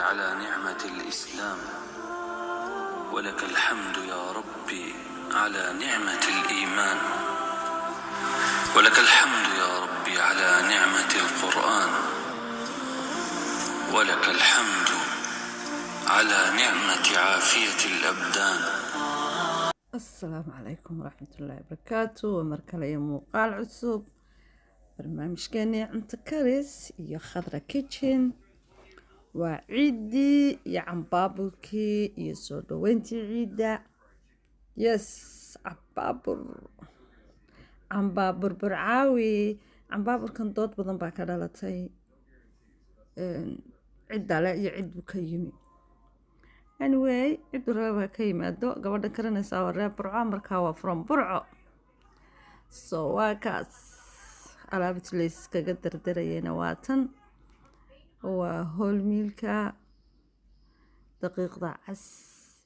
على نعمة الإسلام، ولك الحمد يا ربي على نعمة الإيمان، ولك الحمد يا ربي على نعمة القرآن، ولك الحمد على نعمة عافية الأبدان. السلام عليكم ورحمة الله وبركاته. ومركل يوم وقال عصب برنامج كاني عند كريس يا خضرة كيتشن وعيدي يا عم بابلكي يا سودو وانتي عيدة يس عم بابر برعاوي عم بابر كان دوت بدن باكا دالتي عيدة لا يعد بكيمي anyway cidu raba ka yimaado gabadha karanaysaa waa reer burco markaa waa from burco so waa kaas alaabta layskaga dardarayana waa tan waa hoolmiilka daqiiqda cas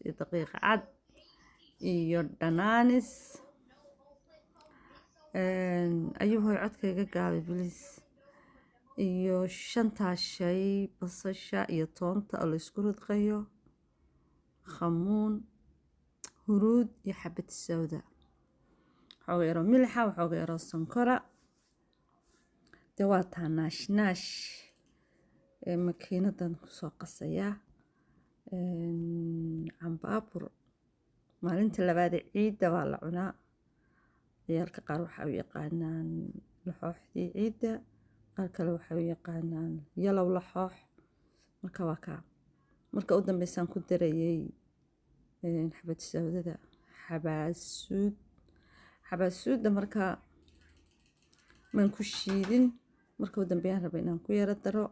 iyo daqiiqa cad iyo dhanaanis ayuhoy codkayga gaabay bilis iyo shantaa shay basasha iyo toonta oo laysku ridqayo خمون هرود يا حبة السوداء حوغيرو ملحة وحوغيرو سنكرة دواتها ناش ماكينة كسو قصية عم بابر مالنت لبادي عيدة ولا عنا عيالك قار وحاو يقانان لحوح دي عيدة قار كلا وحاو يقانان يلو لحوح مركا واكا marka u dambeysaan ku darayay xabad sawdada xabaasuudda marka man ku shiidin marka u dambeeyaan raba inaan ku yara daro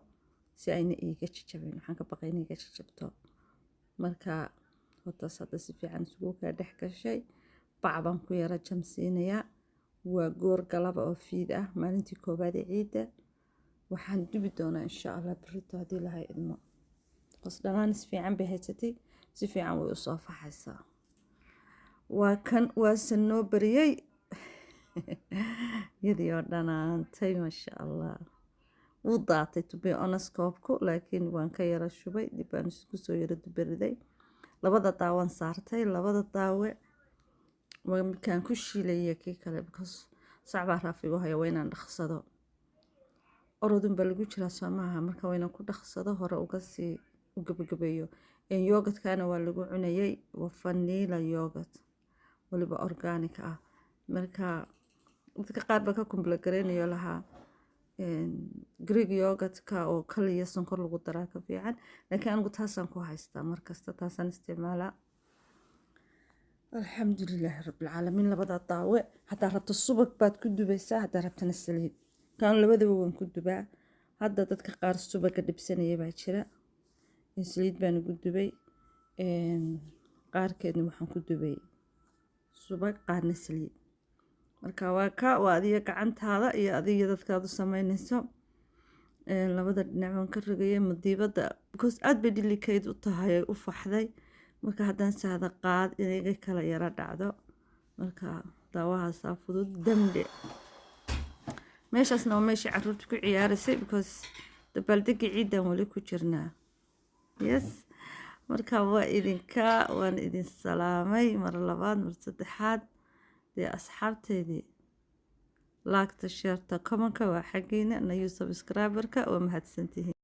si ayna iiga jajabin waxaan ka baqay inay iga jajabto marka hotaas hadda si fiican isugu kaa dhex gashay bac baan ku yara jamsiinayaa waa goor galaba oo fiid ah maalintii koobaad ee ciidda waxaan dubi doonaa insha allah berrito haddii lahay idmo بس دانانس في عم بهتتي في عم ويصافح حسا وكان واسنو بريي يدي دانان تي ما شاء الله وضعتي تبي انا سكوبكو لكن وان كيرا شوبي دي بان سكو يرد بردي لبدا داوان صارتي لبدا داوه وكان كشي ليا كي كله بكس صعب رافيغو هيا وينان دخسدو orodun balgu jira samaha marka wayna ku dhaxsado hore uga sii gabagabeeyo yogurtkana waa lagu cunayay waa vanilla yogurt waliba organic ah marka dadka qaar ba ka kumblagareeyo laha Greek yogurtka oo kaliya sonkor lagu daraa ka fiican laakiin anigu taasan ku haystaa markasta taasan isticmaala alxamdulillaah rabbil caalamiin labada daawe hadaa rabto subag baad ku dubaysaa hadaa rabtana saliid kan labadaba waan ku dubaa hadda dadka qaar subaga dhibsanaya baa jira saliid baan ugu dubay qaarkeedna waxaan ku dubay subag qaarna saliid marka waa adiga gacantaada iyo adiga dadkaadu samaynayso labada dhinac waan ka rogayay madiibada because aad bay delicate u tahay u faxday marka haddaan saada qaad inay kala yara dhacdo marka daawahaas fudud dambe meeshaasna waa meeshii carruurta ku ciyaaraysay because dabaaldegii ciidan wali ku jirnaa yes marka waan idin salaamay mar labaad mar saddexaad dee asxaabteedii laagta sheerta komanka waa xaggiina nayu subscriberka waa mahadsantihiin